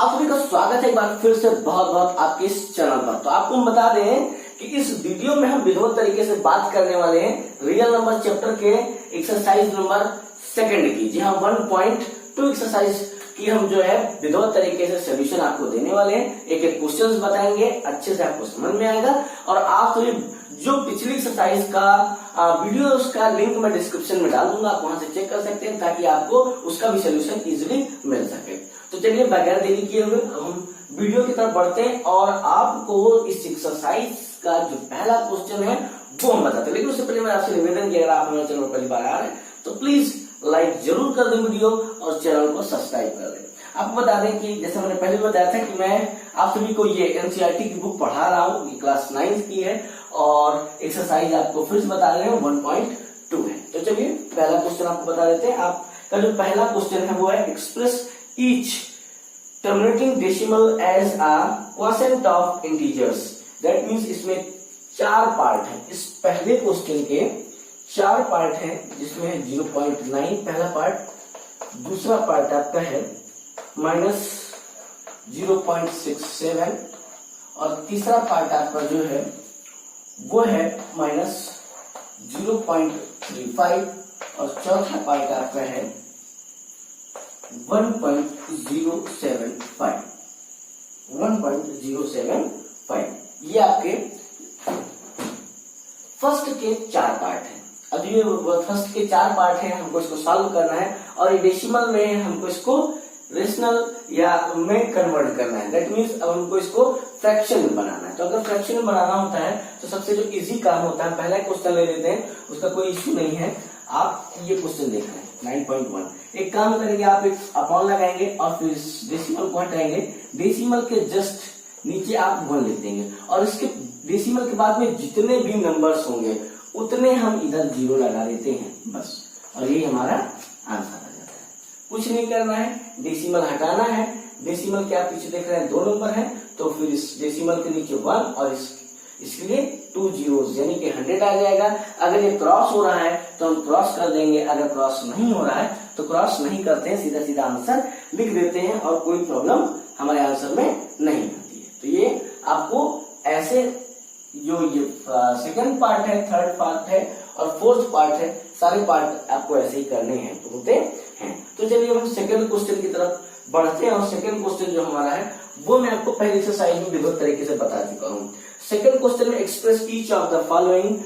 आप सभी का स्वागत है एक बार फिर से बहुत बहुत आपके इस चैनल पर। तो आपको हम बता दें कि इस वीडियो में हम विधिवत तरीके से बात करने वाले हैं रियल नंबर चैप्टर के एक्सरसाइज नंबर सेकंड की। जी हाँ, 1.2 एक्सरसाइज की हम जो है विधिवत तरीके से सोल्यूशन आपको देने वाले हैं। एक एक क्वेश्चंस बताएंगे, अच्छे से आपको समझ में आएगा। और आप सभी जो पिछली एक्सरसाइज का वीडियो उसका लिंक मैं डिस्क्रिप्शन में डाल दूंगा, आप वहां से चेक कर सकते हैं ताकि आपको उसका भी सोल्यूशन इजीली मिल सके। तो चलिए बगैर देरी किए हुए हम वीडियो की तरफ बढ़ते हैं और आपको इस एक्सरसाइज का जो पहला क्वेश्चन है वो हम बताते हैं। लेकिन उससे पहले मैं आपसे निवेदन किया, अगर आप हमारे चैनल पर पहली बार आ रहे हैं तो प्लीज लाइक जरूर कर दें वीडियो और चैनल को सब्सक्राइब कर दें। आपको बता दें कि जैसे मैंने पहले बताया था कि मैं आप सभी को ये एनसीईआरटी की बुक पढ़ा रहा हूँ, ये क्लास 9 की है और एक्सरसाइज आपको फिर से बता रहे हैं 1.2 है। तो चलिए पहला क्वेश्चन आपको बता देते हैं। आपका जो पहला क्वेश्चन है वो है express each terminating decimal as a quotient of integers. That means इसमें 4 पार्ट है। इस पहले क्वेश्चन के 4 पार्ट हैं, जिसमें 0.9 पहला पार्ट, दूसरा पार्ट आपका है -0.67 और तीसरा पार्ट आपका जो है वो है -0.35 और चौथा पार्ट आपका है 1.075। ये आपके फर्स्ट के 4 पार्ट हैं। अब ये फर्स्ट के 4 पार्ट हैं, हमको इसको सॉल्व करना है और ये डेसिमल में हमको इसको रेशनल या में कन्वर्ट करना है। दैट मीन्स अब हमको इसको फ्रैक्शन में बनाना है। तो अगर फ्रैक्शन में बनाना होता है तो सबसे जो इजी काम होता है, पहला क्वेश्चन ले लेते हैं, उसका कोई इश्यू नहीं है। आप ये क्वेश्चन देख रहे हैं 9.1, एक काम करेंगे, आप एक अपॉन लगाएंगे और फिर डेसिमल को हटाएंगे, डेसिमल के जस्ट नीचे आप 1 लिख देंगे और इसके डेसिमल के बाद में जितने भी नंबर्स होंगे उतने हम इधर 0 लगा देते हैं बस, और यही हमारा आंसर आ जाता है। कुछ नहीं करना है, डेसिमल हटाना है। डेसिमल के आप पीछे देख रहे हैं 2 नंबर है, तो फिर इस डेसिमल के नीचे 1 और इसके लिए 2 zeros यानी कि 100 आ जाएगा। अगर ये क्रॉस हो रहा है तो हम क्रॉस कर देंगे, अगर क्रॉस नहीं हो रहा है तो क्रॉस नहीं करते हैं, सीधा सीधा आंसर लिख देते हैं और कोई प्रॉब्लम हमारे आंसर में नहीं होती है। तो ये आपको ऐसे जो ये सेकंड पार्ट है, थर्ड पार्ट है और फोर्थ पार्ट है, सारे पार्ट आपको ऐसे ही करने हैं तो होते हैं। तो चलिए हम सेकंड क्वेश्चन की तरफ बढ़ते हैं और सेकंड क्वेश्चन जो हमारा है वो मैं आपको पहले एक्सरसाइज में विधिवत तरीके से बता चुका हूँ। सेकंड क्वेश्चन में express each of the following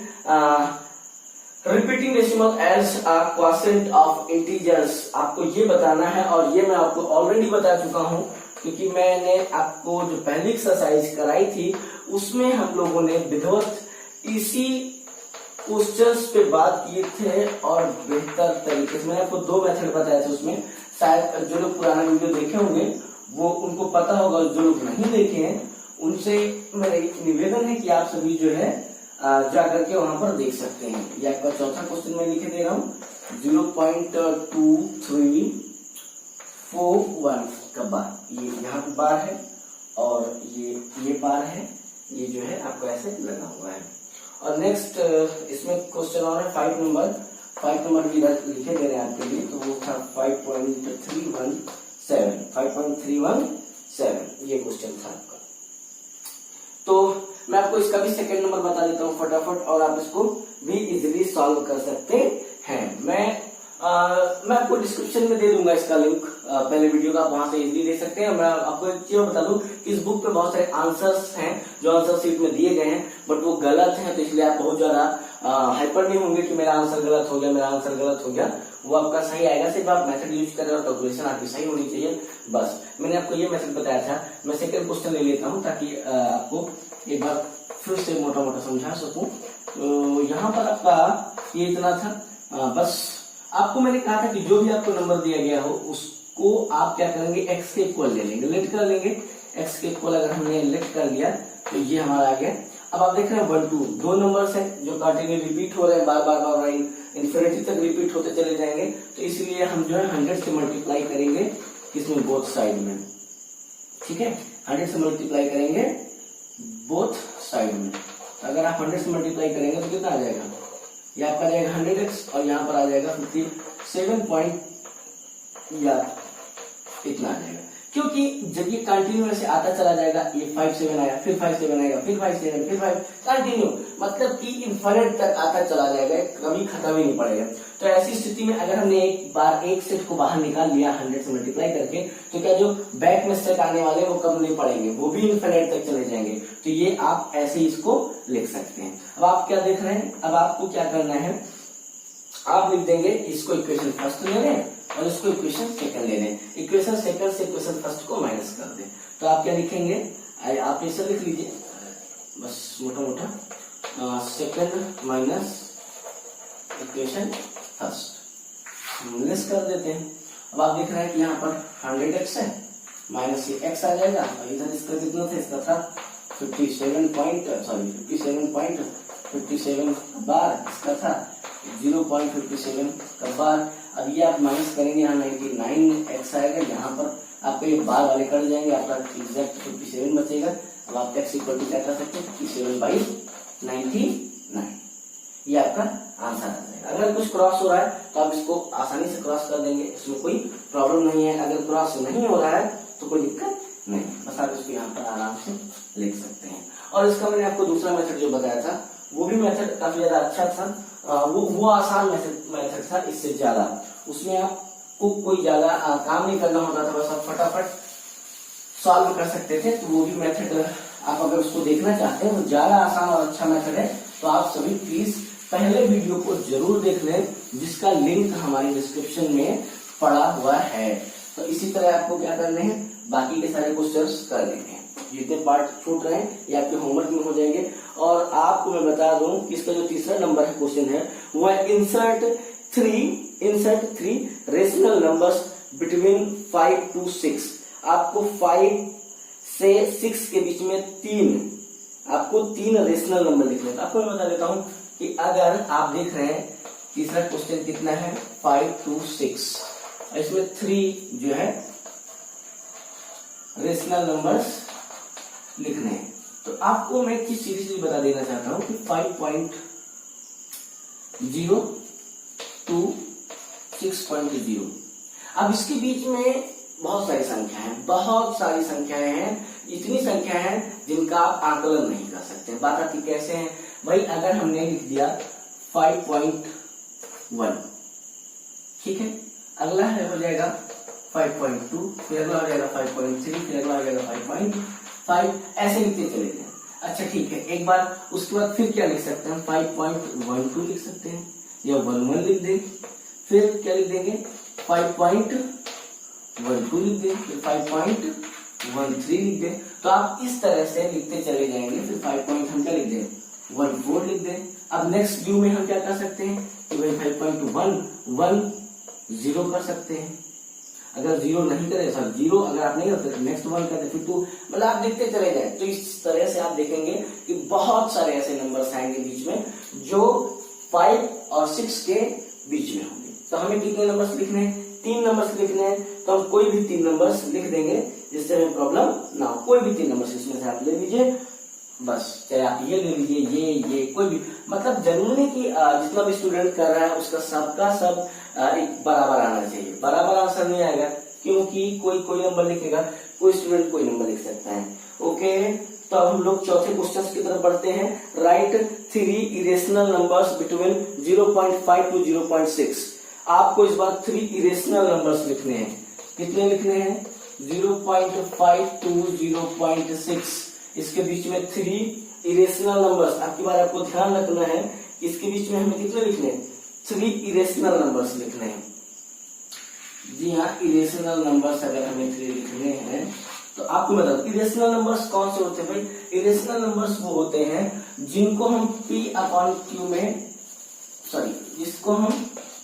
repeating decimal as a quotient of integers. आपको ये बताना है और ये मैं आपको ऑलरेडी बता चुका हूँ, क्योंकि मैंने आपको जो पहली एक्सरसाइज कराई थी उसमें हम लोगों ने विधिवत इसी क्वेश्चंस पे बात किए थे और बेहतर तरीके से मैंने आपको 2 मेथड बताए थे। उसमें शायद जो लोग पुराना वीडियो देखे होंगे वो उनको पता होगा, जो लोग नहीं देखे हैं उनसे मेरा एक निवेदन है कि आप सभी जो है जाकर के वहां पर देख सकते हैं। ये आपका चौथा क्वेश्चन मैं लिखे दे रहा हूँ, 0.2341 का बार, ये यहाँ पे बार है और ये बार है, ये जो है आपको ऐसे लगा हुआ है। और नेक्स्ट इसमें क्वेश्चन और है 5 नंबर भी लिखे दे रहे हैं आपके लिए, तो वो था 5.317 ये क्वेश्चन था आपका। तो मैं आपको इसका भी सेकंड नंबर बता देता हूँ फटाफट और आप इसको भी इजीली सॉल्व कर सकते हैं। मैं आपको डिस्क्रिप्शन में दे दूंगा इसका लिंक, पहले वीडियो का, आप वहां से इजीली दे सकते हैं। मैं आपको एक चीज बता दूं, इस बुक पे बहुत सारे आंसर्स हैं जो आंसर शीट में दिए गए हैं, बट वो गलत हैं, तो इसलिए आप बहुत ज्यादा हाइपर नहीं होंगे कि मेरा आंसर गलत हो गया। वो आपका सही आएगा, सिर्फ आप मेथड यूज करें और कैलकुलेशन आपकी सही होनी चाहिए बस। मैंने आपको ये मेथड बताया था। मैं सेकंड क्वेश्चन ले लेता हूँ ताकि आपको एक बार फिर से मोटा मोटा समझा सकूं। तो यहाँ पर आपका ये इतना था। बस आपको मैंने कहा था कि जो भी आपको नंबर दिया गया हो उसको आप क्या करेंगे, एक्स के इक्वल ले लेंगे, लेट कर लेंगे। एक्स के इक्वल अगर हमने लेट कर लिया तो ये हमारा आ गया। अब आप देख रहे हैं 1 2 2 नंबर्स हैं जो कंटिन्यू रिपीट हो रहे हैं, बार बार इन्फिनिटी तक रिपीट होते चले जाएंगे, तो इसलिए हम जो है 100 से मल्टीप्लाई करेंगे इसमें बोथ साइड में। ठीक है, 100 से मल्टीप्लाई करेंगे बोथ साइड में। तो अगर आप 100 से मल्टीप्लाई करेंगे तो कितना आ जाएगा, ये आपका जाएगा 100x और यहाँ पर आ जाएगा 57 पॉइंट या इतना आ जाएगा। क्योंकि जब ये कंटिन्यू ऐसे आता चला जाएगा, ये 5 7 आएगा, फिर 5 7 आएगा, फिर 5 7, फिर 5 कंटिन्यू, मतलब कि इन्फिनिट तक आता चला जाएगा, कभी खत्म ही नहीं पड़ेगा। तो ऐसी स्थिति में अगर हमने एक बार एक सेट को बाहर निकाल लिया 100 से मल्टीप्लाई करके, तो क्या जो बैक में सेट आने वाले वो कम नहीं पड़ेंगे, वो भी इन्फिनिट तक चले जाएंगे। तो ये आप ऐसे इसको लिख सकते हैं। अब आप क्या देख रहे हैं, अब आपको क्या करना है, आप लिख देंगे इसको इक्वेशन फर्स्ट ले लें और इसको इक्वेशन सेकंड ले लें। इक्वेशन सेकंड से इक्वेशन फर्स्ट को माइनस कर दें। तो आप क्या लिखेंगे, आप इसे लिख लीजिए बस मोटा मोटा, second minus equation first minus कर देते हैं। अब आप देख रहे हैं कि यहाँ पर 100x है, माइनस ये x आ जाएगा, और इधर इसका कितना था, इसका था 57 बार, इसका था 0.57 का बार। अब ये आप माइनस करेंगे, यहाँ 99x आएगा, यहाँ पर आपके ये बार वाले कट जाएंगे, आपका एग्जैक्ट 57 बचेगा। अब आप x इक्वल टू क्या कर सकते हैं, 57/99, ये आपका आंसर आ जाएगा। अगर कुछ क्रॉस हो रहा है तो आप इसको आसानी से क्रॉस कर देंगे, इसमें कोई प्रॉब्लम नहीं है। अगर क्रॉस नहीं हो रहा है तो कोई दिक्कत नहीं, बस आप इसको यहाँ पर आराम से लिख सकते हैं। और इसका मैंने आपको दूसरा मेथड जो बताया था, वो भी मेथड काफी ज्यादा अच्छा था, वो आसान मेथड था इससे ज्यादा। उसमें आपको कोई ज्यादा काम नहीं करना होता था, बस आप फटाफट सॉल्व कर सकते थे। तो वो भी मेथड आप अगर उसको देखना चाहते हैं, वो ज्यादा आसान और अच्छा मेथड है। तो आप सभी प्लीज पहले वीडियो को जरूर देख लें, जिसका लिंक हमारी डिस्क्रिप्शन में पड़ा हुआ है। तो इसी तरह आपको क्या करने हैं, बाकी के सारे क्वेश्चंस कर लेंगे। जितने पार्ट छूट रहे हैं ये आपके होमवर्क में हो जाएंगे। और आपको मैं बता दूं कि इसका जो तीसरा नंबर है क्वेश्चन है, वो है insert three rational numbers between 5 to 6। आपको 5 से 6 के बीच में तीन रेशनल नंबर लिखने हैं। आपको मैं बता देता हूं कि अगर आप देख रहे हैं तीसरा क्वेश्चन कितना है, 5 to 6, इसमें 3 जो है रेशनल नंबर्स लिखने हैं। तो आपको मैं एक चीज सीधी सीधी बता देना चाहता हूं कि 5.0 to 6.0, अब इसके बीच में बहुत सारी संख्याएं हैं, इतनी संख्या है जिनका आप आकलन नहीं कर सकते। बात आती कैसे है भाई, अगर हमने लिख दिया 5.1, ठीक है, अगला है हो जाएगा 5.2, फिर अगला हो जाएगा 5.3, फिर अगला हो जाएगा 5.5, ऐसे लिखते चले जाए। अच्छा ठीक है, एक बार उसके बाद फिर क्या लिख सकते हैं, 5.12 लिख सकते हैं, या 11 लिख दें, फिर क्या लिख देंगे 5.12 लिख दें, फिर 5.13 लिख दें। तो आप इस तरह से लिखते चले जाएंगे। फिर 5 हम क्या लिख दें, 14 लिख दें। अब नेक्स्ट व्यू में हम क्या कर सकते हैं कि भाई 5.1 0 कर सकते हैं। अगर 0 नहीं करे, सर 0 अगर आप नहीं करते, नेक्स्ट 1 करते, फिर 2, मतलब आप देखते चले जाए। तो इस तरह से आप देखेंगे कि बहुत सारे ऐसे नंबर्स आएंगे बीच में जो 5 और 6 के बीच में होंगे। तो हमें कितने नंबर्स लिखने हैं, 3 नंबर्स लिखने हैं। तो हम कोई भी 3 नंबर्स लिख देंगे जिससे हमें प्रॉब्लम ना हो। कोई भी 3 नंबर्स इसमें से आप ले लीजिए, बस चाहे आप ये ले लीजिए, ये कोई भी, मतलब जरूरी नहीं कि जितना भी स्टूडेंट कर रहा है उसका सबका सब एक बराबर आना चाहिए। बराबर आंसर नहीं आएगा, क्योंकि कोई नंबर लिखेगा, कोई स्टूडेंट कोई नंबर लिख सकता है। ओके, तो अब हम लोग चौथे क्वेश्चन की तरफ बढ़ते हैं। Right 3 irrational numbers between 0.5 to 0.6। आपको इस बार 3 इरेशनल नंबर्स लिखने हैं। कितने लिखने हैं, 0.5 to 0.6, इसके बीच में 3 इरेशनल नंबर्स। आपकी बार आपको ध्यान रखना है, इसके बीच में हमें कितने लिखने हैं, 3 इरेशनल नंबर्स लिखने हैं। जी हाँ, इरेशनल नंबर्स अगर हमें 3 लिखने हैं तो आपको बता दो इरेशनल नंबर्स कौन से होते हैं भाई। इरेशनल नंबर्स वो होते हैं जिनको हम P/Q में, जिसको हम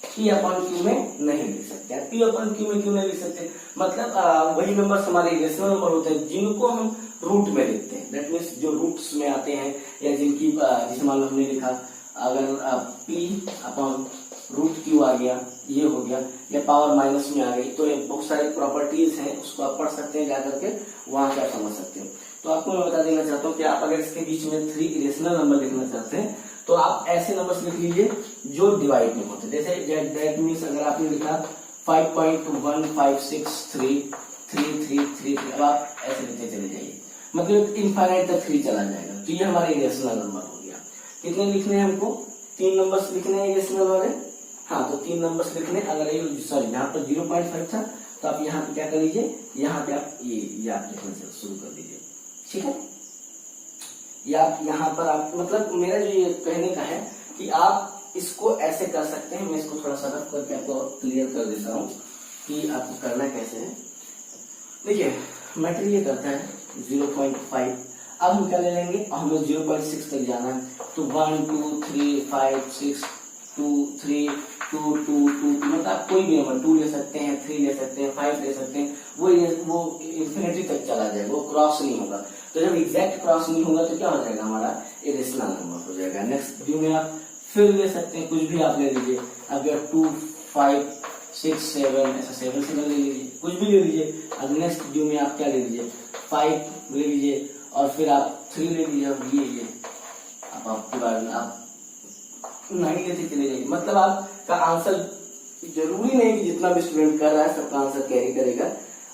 P/Q में नहीं लिख सकते। P/Q में क्यों नहीं लिख सकते, मतलब वही नंबर्स हमारे इरेशनल नंबर होते हैं जिनको हम रूट में लिखते हैं। दैट मीन्स जो रूट्स में आते हैं, या जिनकी जैसे मान लो हमने लिखा, अगर P/√Q आ गया, ये हो गया, या पावर माइनस में आ गई, तो ये बहुत सारे प्रॉपर्टीज हैं, उसको आप पढ़ सकते हैं जाकर के, वहां से आप समझ सकते हैं। तो आपको मैं बता देना चाहता हूँ कि आप अगर इसके बीच में 3 इरेशनल नंबर लिखना चाहते हैं तो आप ऐसे नंबर्स लिख लीजिए जो डिवाइड में होते हैं। जैसे दैट मीन्स अगर आपने लिखा 5.1563 3 3 3 3। अब आप ऐसे लिखते चले जाइए, मतलब इनफाइनाइट तक 3 चला जाएगा। तो ये हमारा इरेशनल नंबर हो गया। कितने लिखने हैं हमको? 3 नंबर्स लिखने हैं इरेशनल वाले। हाँ, तो 3 नंबर्स लिखने। अगर ये सॉरी यहाँ पर 0.5 था तो आप यहाँ पे क्या कर लीजिए, यहाँ पे आप ये आप लिखने से शुरू कर दीजिए, ठीक है। या आप यहाँ पर आप मतलब मेरा जो ये कहने का है कि आप इसको ऐसे कर सकते हैं। मैं इसको थोड़ा सा रफ करके आपको क्लियर कर देता हूँ कि आपको करना कैसे है। देखिए मैटर ये करता है 0.5। अब हम क्या ले लेंगे, हमें 0.6 तक जाना है। तो 1 2 3 5 6 2 3 2 2 2, मतलब आप कोई भी नंबर 2 ले सकते हैं, 3 ले सकते हैं, 5 ले सकते हैं। वो इन्फिनिटी तक चला जाएगा, वो क्रॉस नहीं होगा। तो जब एग्जैक्ट क्रॉस नहीं होगा तो क्या हो जाएगा, हमारा इरेशनल नंबर हो जाएगा। नेक्स्ट ड्यू में आप फिर ले सकते हैं, कुछ भी आप ले लीजिए। अब 2 5 6 7 ऐसा 7 7 ले लीजिए, कुछ भी ले लीजिए। अब नेक्स्ट ड्यू में आप क्या ले लीजिए, 5 ले लीजिए और फिर आप 3 ले लीजिए। अब ये अब आपके बारे में आप 9 लेते चले जाइए। मतलब आपका आंसर जरूरी नहीं कि जितना भी स्टूडेंट कर रहा है सबका आंसर कैरी करेगा।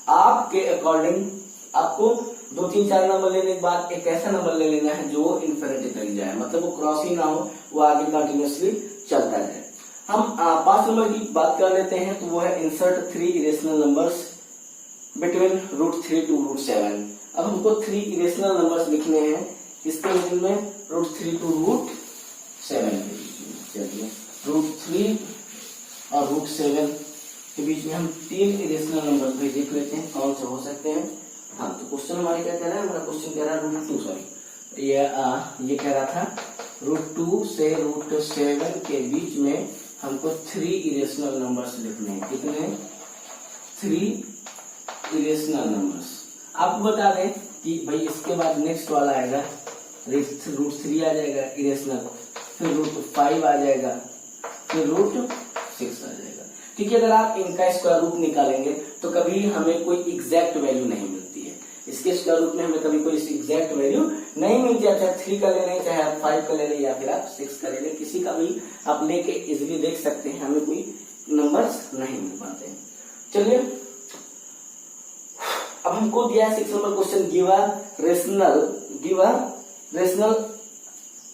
आपके अकॉर्डिंग आपको 2 3 4 नंबर लेने के बाद एक ऐसा नंबर ले लेना है जो इन्फिनिटी तक जाए, मतलब वो क्रॉस ही ना हो, वो आगे कंटिन्यूअसली चलता जाए। हम 5 नंबर की बात कर लेते हैं, तो वो है insert 3 irrational numbers between √3 to √7। अब हमको 3 इरेशनल नंबर्स लिखने हैं किसके बीच में, √3 to √7 के बीच में। चलिए √3 और √7 के बीच में हम 3 इरेशनल नंबर भी देख लेते हैं कौन से हो सकते हैं। हाँ, तो क्वेश्चन हमारे क्या कह रहा है, हमारा क्वेश्चन कह रहा है √2 सॉरी ये कह रहा था √2 से √7 के बीच में हमको 3 इरेशनल नंबर्स लिखने हैं। कितने? 3 इरेशनल नंबर्स। आपको बता दें कि भाई इसके बाद नेक्स्ट वाला आएगा √3 आ जाएगा इरेशनल, फिर √5 आ जाएगा, फिर √6 आ जाएगा। ठीक है, अगर आप इनका स्क्वायर रूट निकालेंगे तो कभी हमें कोई एग्जैक्ट वैल्यू नहीं मिलती है। इसके स्क्वायर रूट में हमें कभी कोई एग्जैक्ट वैल्यू नहीं मिलती है। चाहे 3 का ले लें, चाहे आप 5 का ले लें, या फिर आप 6 का ले लें, किसी का भी आप लेके इजिली देख सकते हैं, हमें कोई नंबर्स नहीं मिल पाते हैं। चलिए अब हमको दिया है 6 number question, give a rational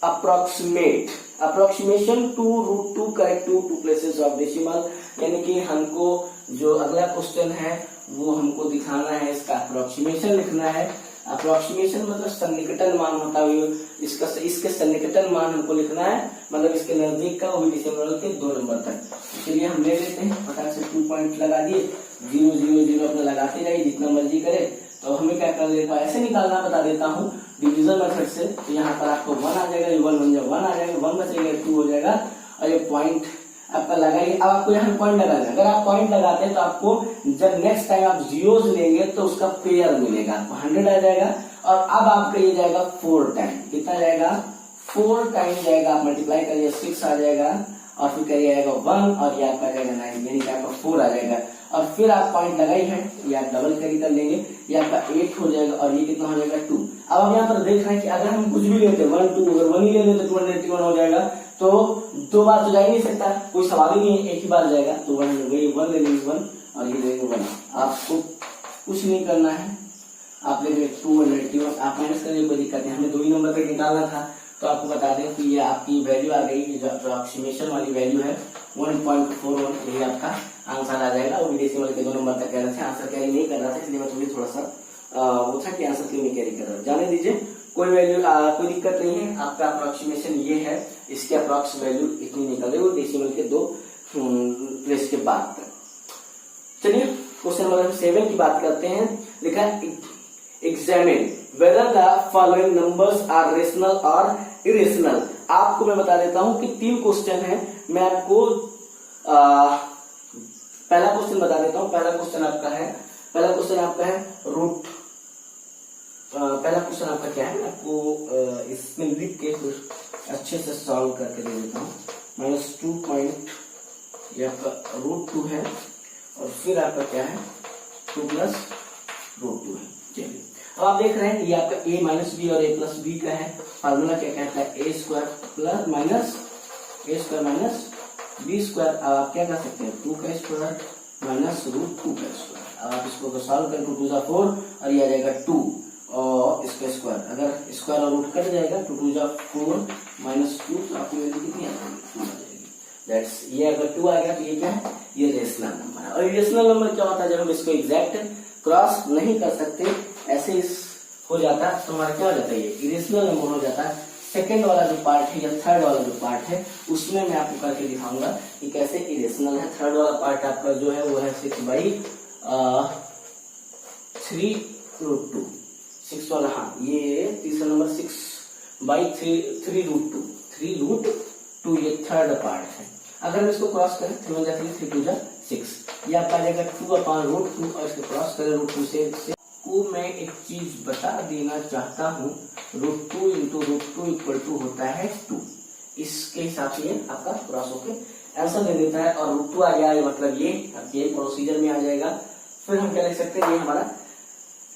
approximation to √2 correct to 2 places of decimal. यानी कि हमको जो अगला क्वेश्चन है वो हमको दिखाना है, इसका अप्रोक्सीमेशन लिखना है। अप्रोक्सीमेशन मतलब सन्निकटन मान होता है, इसके सन्निकटन मान हमको लिखना है, मतलब इसके नजदीक का, वो भी डेसिमल के 2 नंबर तक। इसलिए हम ले लेते हैं, फटाक से 2 पॉइंट लगा दिए, 0 0 0 अपना लगाते जाइए जितना मर्जी करे। तो हमें क्या कर लेता है, ऐसे निकालना बता देता हूँ डिवीजन मेथड से। तो यहाँ पर आपको 1 आ जाएगा, 1 बन जाएगा, 1 आ जाएगा, 1 बचेगा, 2 हो जाएगा, और ये पॉइंट आपका लगाइए। अब आपको यहाँ पॉइंट लगाना है। अगर आप पॉइंट लगाते हैं तो आपको जब नेक्स्ट टाइम आप जीरोस लेंगे तो उसका पेयर मिलेगा, आपको 100 आ जाएगा। और अब आपका ये जाएगा 4 टाइम, कितना जाएगा, 4 टाइम जाएगा। आप मल्टीप्लाई करिए, 6 आ जाएगा, और फिर करिए आएगा 1, और ये आपका जाएगा 9, यानी कि आपका 4 आ जाएगा। और फिर आप पॉइंट लगाई है, ये आप डबल कैरी कर लेंगे, ये आपका 8 हो जाएगा, और ये कितना हो जाएगा 2। अब हम यहाँ पर देख रहे हैं कि अगर हम कुछ भी लेते 1 2, अगर 1 ही ले लेते 281 हो जाएगा, तो 2 बार तो जा ही नहीं सकता, कोई सवाल ही नहीं है, एक ही बार जाएगा। तो 1 ले लेंगे 1, और ये लेंगे 1। आपको कुछ नहीं करना है, आप लेंगे 281, आप माइनस करेंगे, कोई दिक्कत नहीं। हमें 2 ही नंबर तक निकालना था। तो आपको बता दें कि ये आपकी वैल्यू आ गई, जो अप्रोक्सीमेशन वाली वैल्यू है 1.41, यही आपका आंसर आ जाएगा। वो भी डेसिमल के 2 नंबर तक कह रहे थे, आंसर कैरी नहीं कर रहा था, इसलिए मैं तुम्हें थोड़ा सा वो था कि आंसर क्यों नहीं कैरी कर रहा। जाने दीजिए, कोई वैल्यू कोई दिक्कत नहीं है। आपका अप्रोक्सीमेशन ये है, इसके अप्रोक्स वैल्यू इतनी निकल रही है डेसिमल के 2 प्लेस के बाद तक। चलिए क्वेश्चन नंबर 7 की बात करते हैं। लिखा examine whether the following numbers are rational or irrational. आपको मैं बता देता हूं कि 3 क्वेश्चन है। मैं आपको पहला क्वेश्चन बता देता हूं। पहला क्वेश्चन आपका है रूट। पहला क्वेश्चन आपका क्या है, आपको इसमें लिख के कुछ अच्छे से सॉल्व करके दे देता हूं। -2 पॉइंट, ये आपका √2 है, और फिर आपका क्या है 2 + √2 है। चलिए अब आप देख रहे हैं ये आपका a - b और a + b का है। फार्मूला क्या कहता है, a² + -b²। अब आप क्या कर सकते हैं, 2 का स्क्वायर - √2 का स्क्वायर। आप इसको सॉल्व करें 2 2 जा 4 और ये आ जाएगा 2 और इसका स्क्वायर, अगर स्क्वायर और रूट कट जाएगा 2 2 जा 4 माइनस 2 तो आपकी वैल्यू कितनी आ जाएगी 2 आ जाएगी। दैट्स ये अगर 2 आ गया तो ये क्या है, ये रेशनल नंबर है। और रेशनल नंबर क्या होता है, जब हम इसको एग्जैक्ट क्रॉस नहीं कर सकते ऐसे हो जाता है तो हमारा क्या हो जाता है, ये इरेशनल नंबर हो जाता है। सेकंड वाला जो पार्ट है या थर्ड वाला जो पार्ट है उसमें मैं आपको करके दिखाऊंगा कि कैसे इरेशनल है। थर्ड वाला पार्ट आपका जो है वो है 6/3√2, 6 वाला, हाँ ये तीसरा नंबर 6/3√2, ये थर्ड पार्ट है। अगर हम इसको क्रॉस करें 3 1 जा 3 3 2 जा 6, ये आपका आ जाएगा 2/√2 और इसको क्रॉस करें √2 से को मैं एक चीज बता देना चाहता हूँ, √2 × √2 इक्वल टू होता है 2। इसके हिसाब से ये आपका क्रॉस होके आंसर दे देता है। और √2 आ गया मतलब ये प्रोसीजर में आ जाएगा। फिर हम क्या लिख सकते हैं, ये हमारा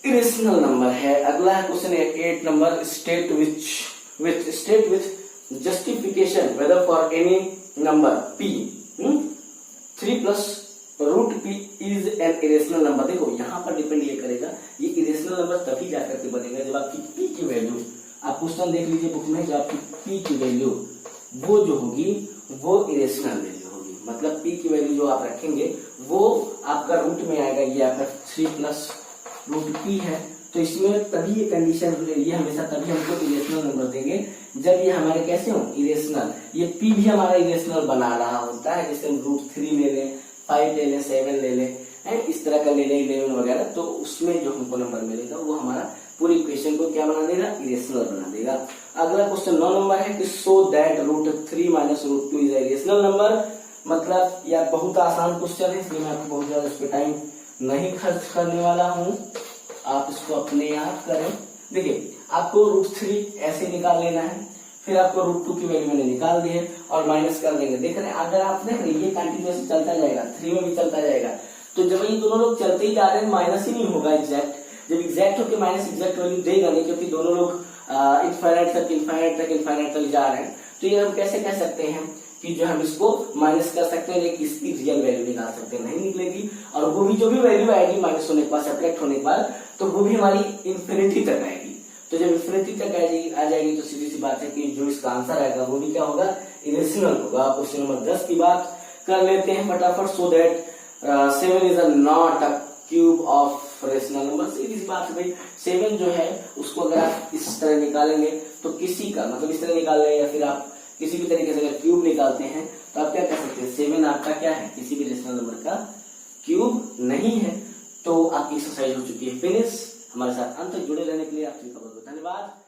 इरेशनल नंबर है। अगला है question 8 number, state with justification whether for any number p 3 +√p is an irrational number. देखो यहाँ पर डिपेंड ये करेगा, ये इरेशनल नंबर तभी जाकर के बनेगा जब आपकी p की वैल्यू, आप क्वेश्चन देख लीजिए बुक में, जब आपकी p की वैल्यू वो जो होगी वो इरेशनल वैल्यू होगी। मतलब p की वैल्यू जो आप रखेंगे वो आपका रूट में आएगा, ये आपका 3 +√p है। तो इसमें तभी ये कंडीशन, ये हमेशा तभी हमको इरेशनल नंबर देंगे जब ये हमारे कैसे हो, इरेशनल। ये p भी हमारा इरेशनल बना रहा होता है, जैसे हम √3 ले लें, 5 ले लें, 7 ले लें, इस तरह का ले लें 11 वगैरह, तो उसमें जो हमको नंबर मिलेगा वो हमारा पूरी इक्वेशन को क्या बना देगा, इरेशनल बना देगा। अगला क्वेश्चन 9 नंबर है कि so that √3 - √2 is irrational number. मतलब यह बहुत आसान क्वेश्चन है, इसलिए मैं आपको बहुत ज्यादा इस पे टाइम नहीं खर्च करने वाला हूँ, आप इसको अपने आप करें। देखिए आपको √3 ऐसे निकाल लेना है, फिर आपको √2 की वैल्यू मैंने निकाल दी है और माइनस कर देंगे। देख रहे हैं, अगर आप देख रहे हैं ये कंटिन्यूअस चलता जाएगा, 3 में भी चलता जाएगा, तो जब ये दोनों लोग चलते ही जा रहे हैं माइनस ही नहीं होगा एग्जैक्ट। जब एग्जैक्ट होकर माइनस एग्जैक्ट वैल्यू देगा नहीं, क्योंकि दोनों लोग इनफाइनाइट तक जा रहे हैं। तो ये हम कैसे कह सकते हैं कि जो हम इसको माइनस कर सकते हैं, लेकिन इसकी रियल वैल्यू निकाल सकते हैं, नहीं निकलेगी। और वो भी जो भी वैल्यू आएगी माइनस होने के बाद, सब्ट्रैक्ट होने के बाद, तो वो भी हमारी इन्फिनिटी तक आएगी। तो जब इन्फिनिटी तक आ जाएगी तो सीधी सी बात है कि जो इसका आंसर आएगा वो भी क्या होगा, इरेशनल होगा। क्वेश्चन नंबर 10 की बात कर लेते हैं फटाफट। So that 7 is not a cube of rational number. सीधी सी बात है भाई, 7 जो है उसको अगर आप इस तरह निकालेंगे तो किसी का मतलब इस तरह निकाल लें, या फिर आप किसी भी तरीके से अगर क्यूब निकालते हैं तो आप क्या कर सकते हैं, 7 आपका क्या है, किसी भी रेशनल नंबर का क्यूब नहीं है। तो आपकी एक्सरसाइज हो चुकी है फिनिश। हमारे साथ अंत तक जुड़े रहने के लिए आप सभी का बहुत बहुत धन्यवाद।